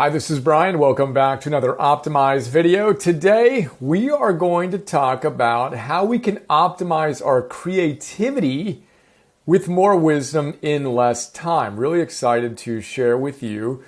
Hi, this is Brian. Welcome back to another optimized video. Today, we are going to talk about how we can optimize our creativity with more wisdom in less time. Really excited to share with you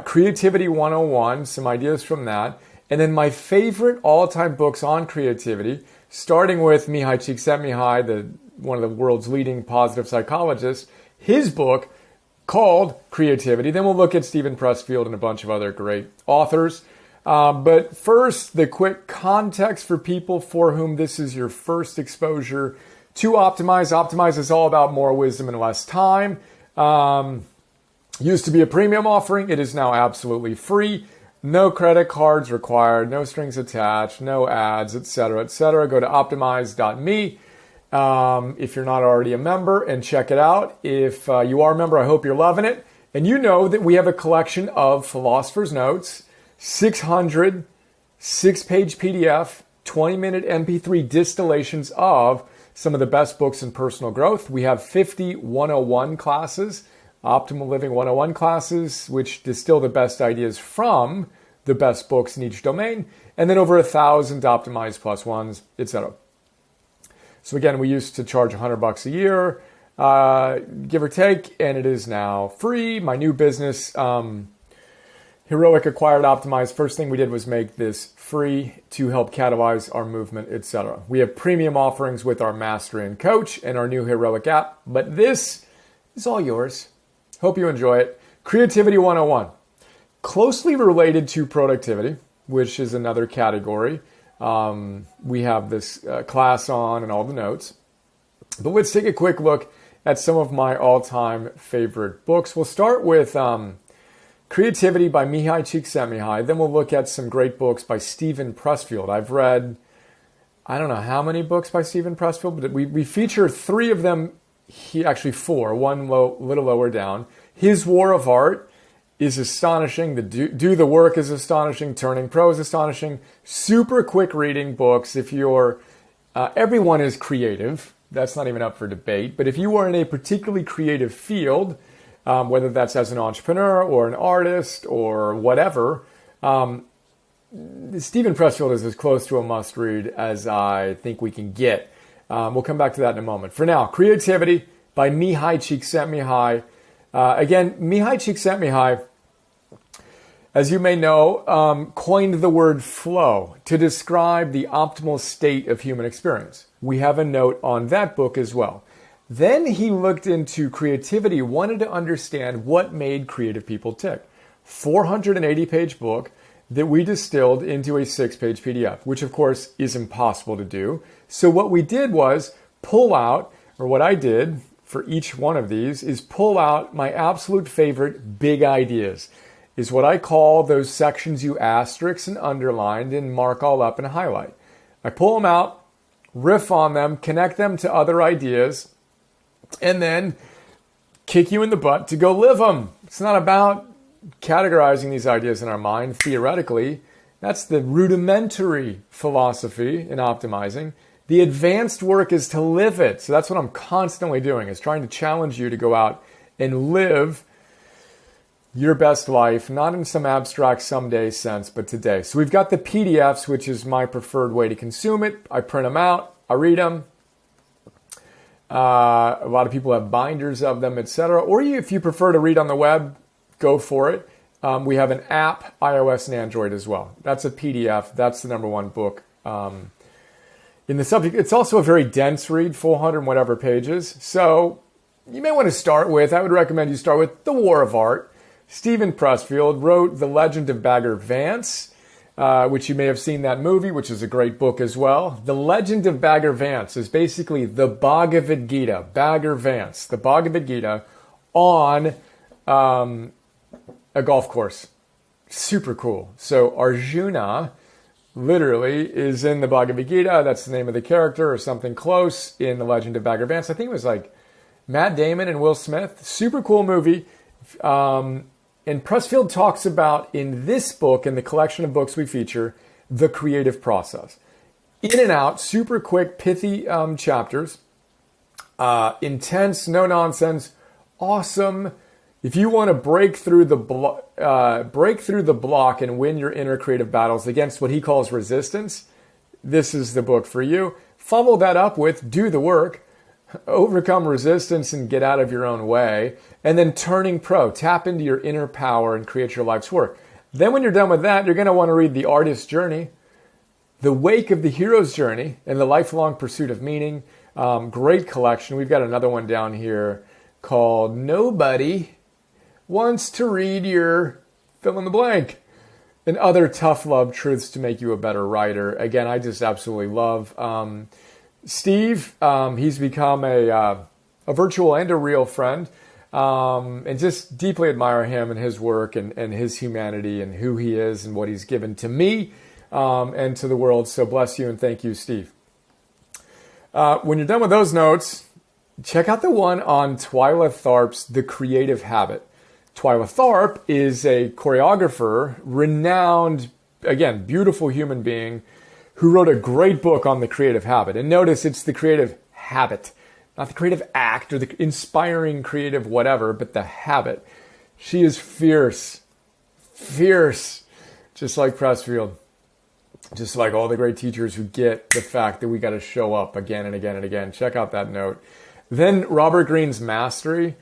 Creativity 101, some ideas from that, and then my favorite all-time books on creativity, starting with Mihaly Csikszentmihalyi, one of the world's leading positive psychologists, his book, called Creativity. Then we'll look at Steven Pressfield and a bunch of other great authors. But first, the quick context for people for whom this is your first exposure to Optimize. Optimize is all about more wisdom in less time. Used to be a premium offering. It is now absolutely free. No credit cards required, no strings attached, no ads, etc., etc. Go to optimize.me. If you're not already a member, and check it out. If you are a member, I hope you're loving it. And you know that we have a collection of Philosopher's Notes, 600 6-page PDF, 20-minute MP3 distillations of some of the best books in personal growth. We have 50 101 classes, Optimal Living 101 classes, which distill the best ideas from the best books in each domain, and then over 1,000 Optimize Plus ones, etc. So again, we used to charge $100 a year, give or take, and it is now free. My new business, Heroic Acquired Optimized. First thing we did was make this free to help catalyze our movement, etc. We have premium offerings with our Mastery and Coach and our new Heroic app, but this is all yours. Hope you enjoy it. Creativity 101, closely related to productivity, which is another category. We have this class on and all the notes. But let's take a quick look at some of my all-time favorite books. We'll start with Creativity by Mihaly Csikszentmihalyi. Then we'll look at some great books by Steven Pressfield. I've read, I don't know how many books by Steven Pressfield, but we feature three of them, actually four, one little lower down. His War of Art is astonishing. The Do the Work is astonishing. Turning Pro is astonishing. Super quick reading books. If you're, everyone is creative. That's not even up for debate. But if you are in a particularly creative field, whether that's as an entrepreneur or an artist or whatever, Steven Pressfield is as close to a must-read as I think we can get. We'll come back to that in a moment. For now, Creativity by Mihaly Csikszentmihalyi. Again, Mihaly Csikszentmihalyi, as you may know, coined the word flow to describe the optimal state of human experience. We have a note on that book as well. Then he looked into creativity, wanted to understand what made creative people tick. 480-page book that we distilled into a 6-page PDF, which of course is impossible to do. So what we did was pull out, or what I did for each one of these is pull out my absolute favorite big ideas. Is what I call those sections you asterisk and underlined and mark all up and highlight. I pull them out, riff on them, connect them to other ideas, and then kick you in the butt to go live them. It's not about categorizing these ideas in our mind theoretically. That's the rudimentary philosophy in optimizing. The advanced work is to live it. So that's what I'm constantly doing, is trying to challenge you to go out and live your best life, not in some abstract someday sense, but today. So we've got the PDFs, which is my preferred way to consume it. I print them out, I read them. A lot of people have binders of them, etc. Or if you prefer to read on the web, go for it. We have an app, iOS and Android as well. That's a PDF. That's the number one book in the subject. It's also a very dense read, 400 and whatever pages. So you may want to start with, I would recommend you start with The War of Art. Steven Pressfield wrote The Legend of Bagger Vance, which you may have seen that movie, which is a great book as well. The Legend of Bagger Vance is basically the Bhagavad Gita, Bagger Vance, the Bhagavad Gita on a golf course. Super cool. So Arjuna literally is in the Bhagavad Gita. That's the name of the character or something close in The Legend of Bagger Vance. I think it was like Matt Damon and Will Smith. Super cool movie. And Pressfield talks about, in this book, in the collection of books we feature, the creative process. In and out, super quick, pithy chapters. Intense, no nonsense, awesome If you want to break through the block and win your inner creative battles against what he calls resistance, this is the book for you. Follow that up with Do the Work, Overcome Resistance and Get Out of Your Own Way, and then Turning Pro, tap into your inner power and create your life's work. Then when you're done with that, you're going to want to read The Artist's Journey, The Wake of the Hero's Journey, and The Lifelong Pursuit of Meaning. Great collection. We've got another one down here called Nobody Wants to Read Your Fill in the Blank, and Other Tough Love Truths to Make You a Better Writer. Again, I just absolutely love Steve. He's become a virtual and a real friend, and just deeply admire him and his work and his humanity and who he is and what he's given to me and to the world. So bless you and thank you, Steve. When you're done with those notes, check out the one on Twyla Tharp's The Creative Habit. Twyla Tharp is a choreographer, renowned, again, beautiful human being who wrote a great book on the creative habit. And notice it's the creative habit, not the creative act or the inspiring creative whatever, but the habit. She is fierce, just like Pressfield, just like all the great teachers who get the fact that we got to show up again and again and again. Check out that note. Then Robert Greene's Mastery,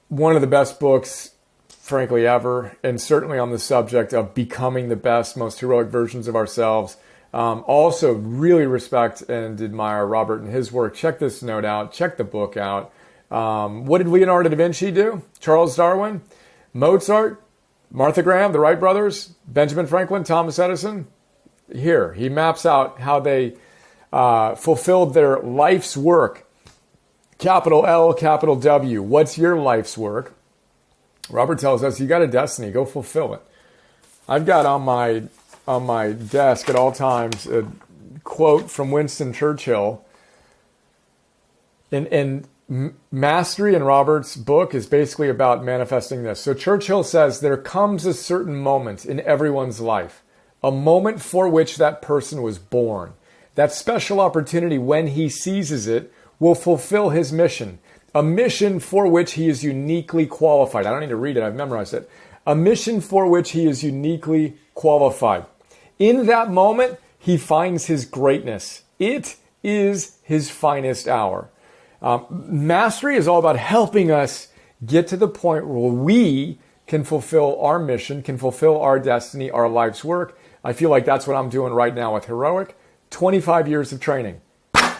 one of the best books frankly ever, and certainly on the subject of becoming the best, most heroic versions of ourselves. Also really respect and admire Robert and his work. Check this note out. Check the book out. What did Leonardo da Vinci do? Charles Darwin? Mozart? Martha Graham? The Wright brothers? Benjamin Franklin? Thomas Edison? Here, he maps out how they fulfilled their life's work. Capital L, capital W. What's your life's work? Robert tells us you got a destiny. Go fulfill it. I've got on my desk at all times a quote from Winston Churchill. And Mastery in Robert's book is basically about manifesting this. So Churchill says there comes a certain moment in everyone's life, a moment for which that person was born. That special opportunity, when he seizes it, will fulfill his mission. A mission for which he is uniquely qualified. I don't need to read it, I've memorized it. A mission for which he is uniquely qualified. In that moment, he finds his greatness. It is his finest hour. Mastery is all about helping us get to the point where we can fulfill our mission, can fulfill our destiny, our life's work. I feel like that's what I'm doing right now with Heroic. 25 years of training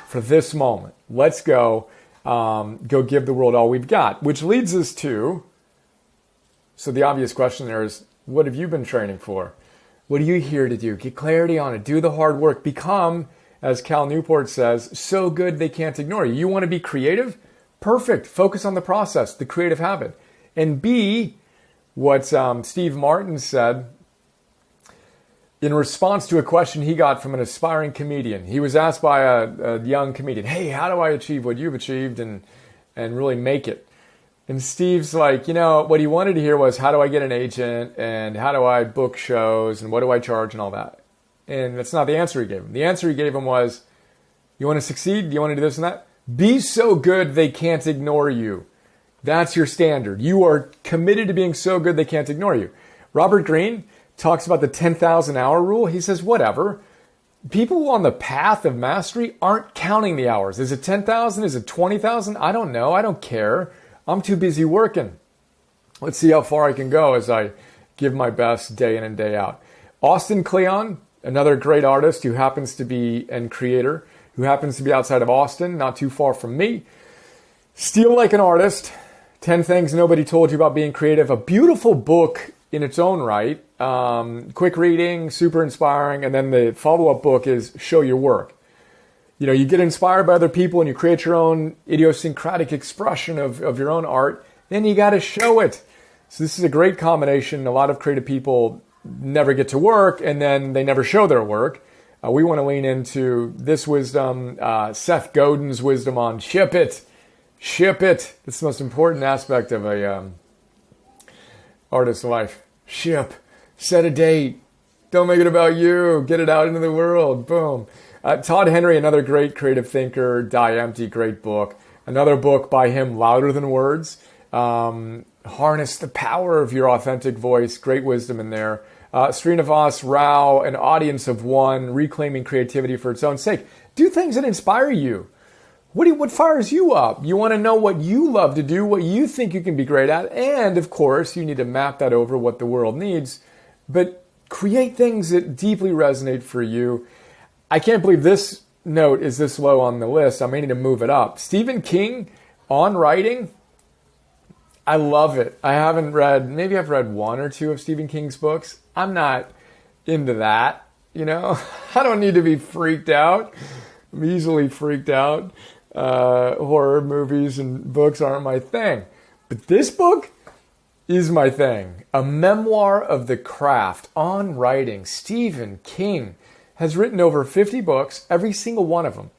for this moment. Let's go. Go give the world all we've got, which leads us to, so the obvious question there is, what have you been training for? What are you here to do? Get clarity on it. Do the hard work. Become, as Cal Newport says, so good they can't ignore you. You want to be creative? Perfect. Focus on the process, the creative habit. And be what Steve Martin said in response to a question he got from an aspiring comedian. He was asked by a young comedian, hey, how do I achieve what you've achieved and really make it? And Steve's like, what he wanted to hear was, how do I get an agent and how do I book shows and what do I charge and all that? And that's not the answer he gave him. The answer he gave him was, you want to succeed? Do you want to do this and that? Be so good they can't ignore you. That's your standard. You are committed to being so good they can't ignore you. Robert Greene talks about the 10,000 hour rule. He says, whatever. People on the path of mastery aren't counting the hours. Is it 10,000? Is it 20,000? I don't know. I don't care. I'm too busy working. Let's see how far I can go as I give my best day in and day out. Austin Kleon, another great artist who happens to be, and creator, who happens to be outside of Austin, not too far from me. Steal Like an Artist, 10 Things Nobody Told You About Being Creative. A beautiful book in its own right. Quick reading, super inspiring. And then the follow-up book is Show Your Work. You get inspired by other people and you create your own idiosyncratic expression of your own art. Then you got to show it. So this is a great combination. A lot of creative people never get to work and then they never show their work. We want to lean into this wisdom, Seth Godin's wisdom on ship it. Ship it. It's the most important aspect of a artist's life. Ship. Set a date. Don't make it about you. Get it out into the world. Boom. Todd Henry, another great creative thinker. Die Empty, great book. Another book by him, Louder Than Words. harness the power of your authentic voice. Great wisdom in there. Srinivas Rao, An Audience of One, Reclaiming Creativity for Its Own Sake. Do things that inspire you. What fires you up? You want to know what you love to do, what you think you can be great at, and of course, you need to map that over what the world needs, but create things that deeply resonate for you. I can't believe this note is this low on the list. I may need to move it up. Stephen King on writing. I love it. Maybe I've read one or two of Stephen King's books. I'm not into that, I don't need to be freaked out. I'm easily freaked out. Horror movies and books aren't my thing. But this book is my thing. A Memoir of the Craft on Writing. Stephen King has written over 50 books. Every single one of them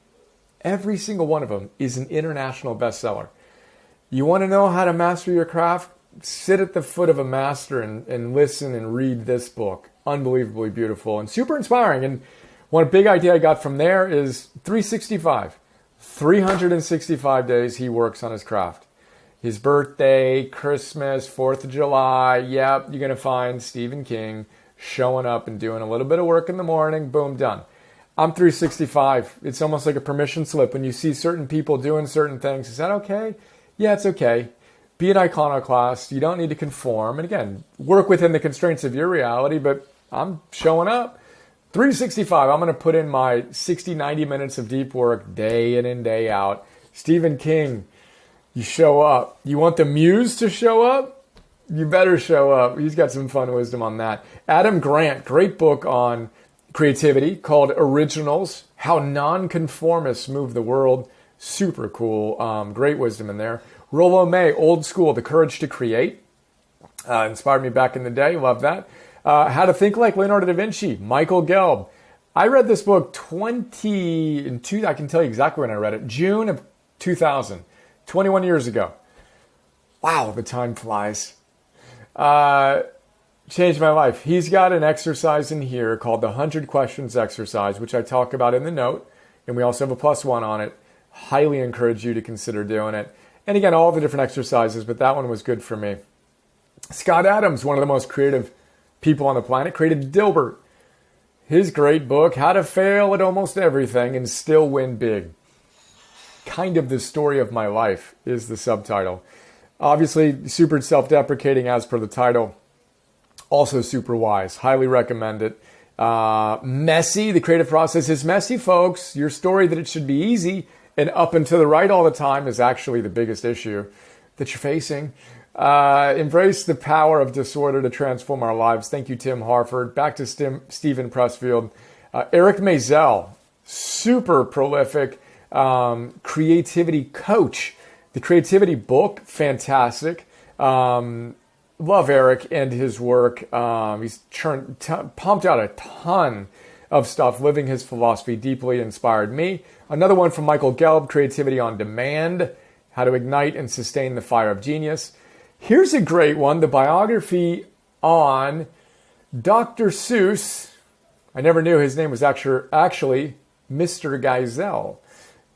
is an international bestseller. You want to know how to master your craft? Sit at the foot of a master and listen and read this book. Unbelievably beautiful and super inspiring. And one big idea I got from there is 365. 365 days he works on his craft. His birthday, Christmas, 4th of July. Yep, you're going to find Stephen King showing up and doing a little bit of work in the morning. Boom, done. I'm 365. It's almost like a permission slip. When you see certain people doing certain things, is that okay? Yeah, it's okay. Be an iconoclast. You don't need to conform. And again, work within the constraints of your reality, but I'm showing up. 365. I'm going to put in my 60, 90 minutes of deep work day in and day out. Stephen King, you show up. You want the muse to show up? You better show up. He's got some fun wisdom on that. Adam Grant, great book on creativity called Originals, How Nonconformists Move the World. Super cool. Great wisdom in there. Rollo May, Old School, The Courage to Create. Inspired me back in the day. Love that. How to Think Like Leonardo da Vinci, Michael Gelb. I read this book I can tell you exactly when I read it. June of 2000, 21 years ago. Wow, the time flies. Changed my life. He's got an exercise in here called the 100 Questions Exercise, which I talk about in the note. And we also have a +1 on it. Highly encourage you to consider doing it. And again, all the different exercises, but that one was good for me. Scott Adams, one of the most creative people on the planet, created Dilbert. His great book, How to Fail at Almost Everything and Still Win Big. Kind of the story of my life is the subtitle. Obviously, super self-deprecating as per the title. Also super wise. Highly recommend it. Messy, the creative process is messy, folks. Your story that it should be easy and up and to the right all the time is actually the biggest issue that you're facing. Embrace the power of disorder to transform our lives. Thank you, Tim Harford. Back to Stephen Pressfield. Eric Maisel, super prolific creativity coach. The creativity book, fantastic. Love Eric and his work. He's pumped out a ton of stuff. Living his philosophy deeply inspired me. Another one from Michael Gelb, Creativity on Demand, How to Ignite and Sustain the Fire of Genius. Here's a great one, the biography on Dr. Seuss. I never knew his name was actually Mr. Geisel.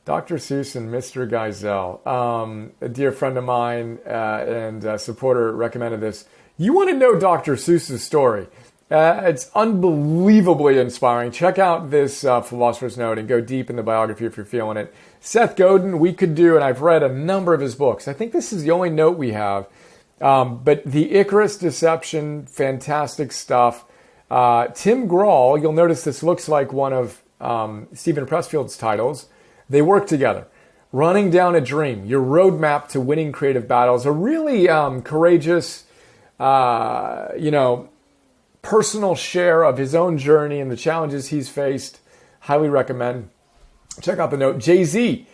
Dr. Seuss and Mr. Geisel. A dear friend of mine and supporter recommended this. You want to know Dr. Seuss's story. It's unbelievably inspiring. Check out this Philosopher's Note and go deep in the biography if you're feeling it. Seth Godin, we could do, and I've read a number of his books. I think this is the only note we have. But The Icarus Deception, fantastic stuff. Tim Grahl, you'll notice this looks like one of Stephen Pressfield's titles. They work together. Running Down a Dream, Your Roadmap to Winning Creative Battles. A really courageous, personal share of his own journey and the challenges he's faced. Highly recommend. Check out the note. Jay-Z,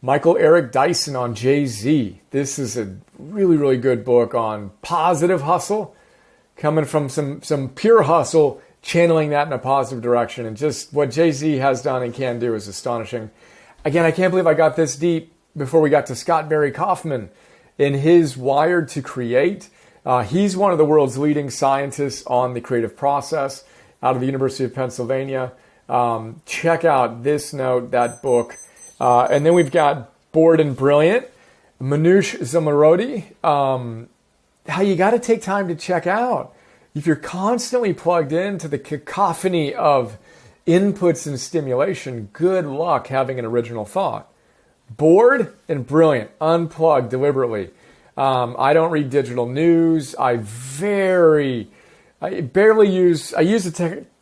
Michael Eric Dyson on Jay-Z. This is a really, really good book on positive hustle, coming from some pure hustle, channeling that in a positive direction. And just what Jay-Z has done and can do is astonishing. Again, I can't believe I got this deep before we got to Scott Barry Kaufman in his Wired to Create. He's one of the world's leading scientists on the creative process out of the University of Pennsylvania. Check out this note, that book. And then we've got Bored and Brilliant, Manoush Zomorodi. how you got to take time to check out. If you're constantly plugged into the cacophony of inputs and stimulation, good luck having an original thought. Bored and brilliant. Unplug deliberately. I don't read digital news. I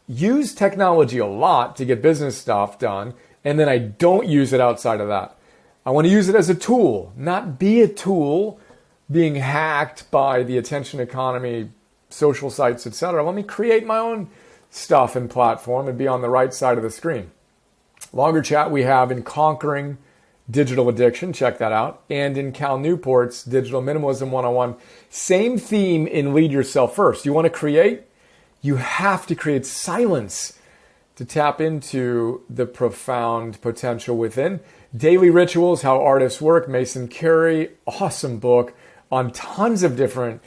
use technology a lot to get business stuff done, and then I don't use it outside of that. I want to use it as a tool, not be a tool being hacked by the attention economy, social sites, etc. Let me create my own stuff and platform and be on the right side of the screen. Longer chat we have in Conquering Digital Addiction, check that out, and in Cal Newport's Digital Minimalism 101. Same theme in Lead Yourself First. You want to create? You have to create silence to tap into the profound potential within. Daily Rituals, How Artists Work, Mason Carey, awesome book on tons of different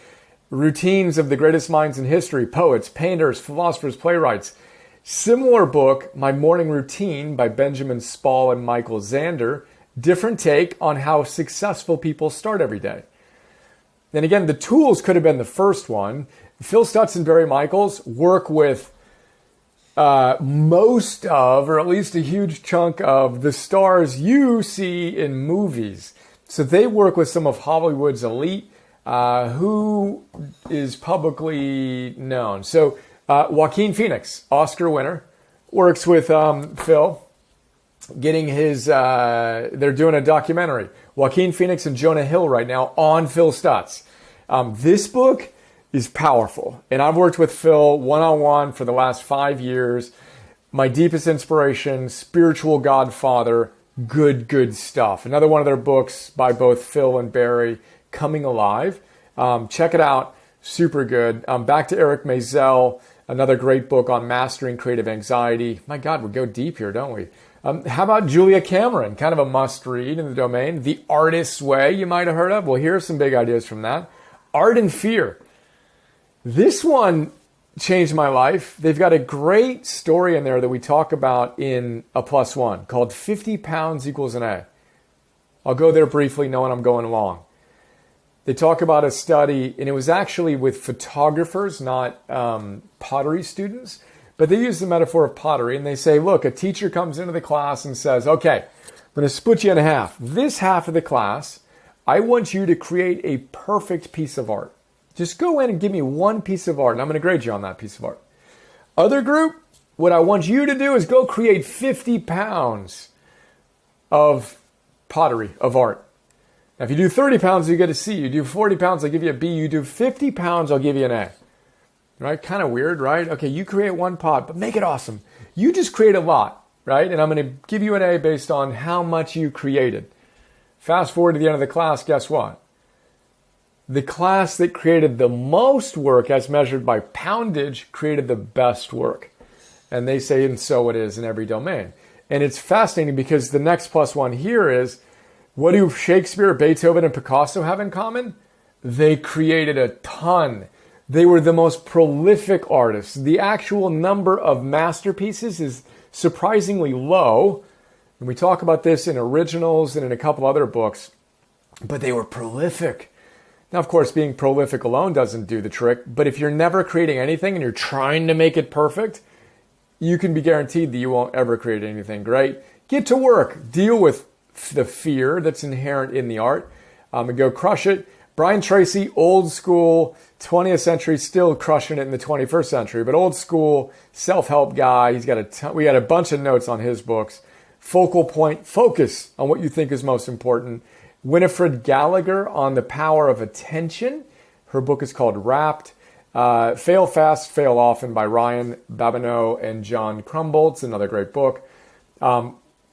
routines of the greatest minds in history, poets, painters, philosophers, playwrights. Similar book, My Morning Routine by Benjamin Spall and Michael Zander. Different take on how successful people start every day. And again, the tools could have been the first one. Phil Stutz and Barry Michaels work with most of, or at least a huge chunk of, the stars you see in movies. So they work with some of Hollywood's elite who is publicly known. So Joaquin Phoenix, Oscar winner, works with Phil, getting his, they're doing a documentary. Joaquin Phoenix and Jonah Hill right now on Phil Stutz. This book is powerful. And I've worked with Phil one-on-one for the last 5 years. My deepest inspiration, spiritual godfather, good stuff. Another one of their books by both Phil and Barry, Coming Alive. Check it out. Super good. Back to Eric Maisel, another great book on mastering creative anxiety. My God, we go deep here, don't we? How about Julia Cameron? Kind of a must-read in the domain. The Artist's Way, you might have heard of. Well, here are some big ideas from that. Art and Fear. This one changed my life. They've got a great story in there that we talk about in a plus one called 50 pounds equals an A. I'll go there briefly knowing I'm going long. They talk about a study, and it was actually with photographers, not pottery students, but they use the metaphor of pottery, and they say, look, a teacher comes into the class and says, okay, I'm going to split you in half. This half of the class, I want you to create a perfect piece of art. Just go in and give me one piece of art, and I'm going to grade you on that piece of art. Other group, what I want you to do is go create 50 pounds of pottery, of art. Now, if you do 30 pounds, you get a C. You do 40 pounds, I'll give you a B. You do 50 pounds, I'll give you an A. Right? Kind of weird, right? Okay, you create one pot, but make it awesome. You just create a lot, right? And I'm going to give you an A based on how much you created. Fast forward to the end of the class, guess what? The class that created the most work as measured by poundage created the best work. And they say, and so it is in every domain. And it's fascinating because the next plus one here is, what do Shakespeare, Beethoven, and Picasso have in common? They created a ton. They were the most prolific artists. The actual number of masterpieces is surprisingly low. And we talk about this in Originals and in a couple other books. But they were prolific. Now, of course, being prolific alone doesn't do the trick. But if you're never creating anything and you're trying to make it perfect, you can be guaranteed that you won't ever create anything great. Get to work. Deal with the fear that's inherent in the art and go crush it. Brian Tracy, old school, 20th century, still crushing it in the 21st century, but old school self-help guy. He's got we got a bunch of notes on his books. Focal point, focus on what you think is most important. Winifred Gallagher on the power of attention. Her book is called Wrapped. Fail Fast, Fail Often by Ryan Babineau and John Crumboltz, another great book.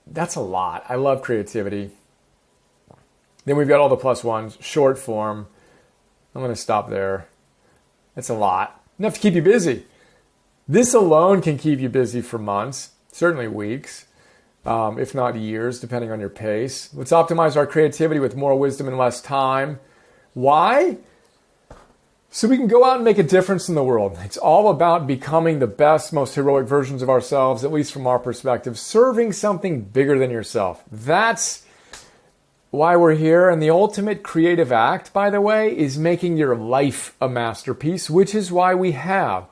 That's a lot. I love creativity. Then we've got all the plus ones, short form. I'm going to stop there. That's a lot. Enough to keep you busy. This alone can keep you busy for months, certainly weeks, if not years, depending on your pace. Let's optimize our creativity with more wisdom and less time. Why? So we can go out and make a difference in the world. It's all about becoming the best, most heroic versions of ourselves, at least from our perspective, serving something bigger than yourself. That's why we're here. And the ultimate creative act, by the way, is making your life a masterpiece, which is why we have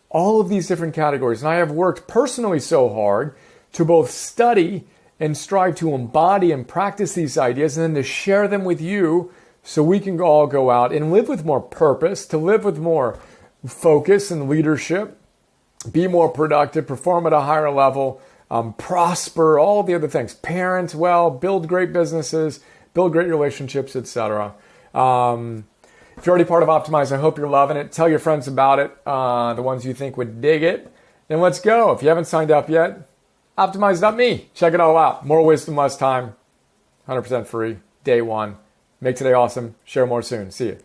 all of these different categories. And I have worked personally so hard to both study and strive to embody and practice these ideas, and then to share them with you so we can all go out and live with more purpose, to live with more focus and leadership, be more productive, perform at a higher level, prosper, all the other things, parent well, build great businesses, build great relationships, etc. If you're already part of Optimize, I hope you're loving it. Tell your friends about it, the ones you think would dig it. And let's go. If you haven't signed up yet, Optimize.me. Check it all out. More wisdom, less time. 100% free. Day one. Make today awesome. Share more soon. See you.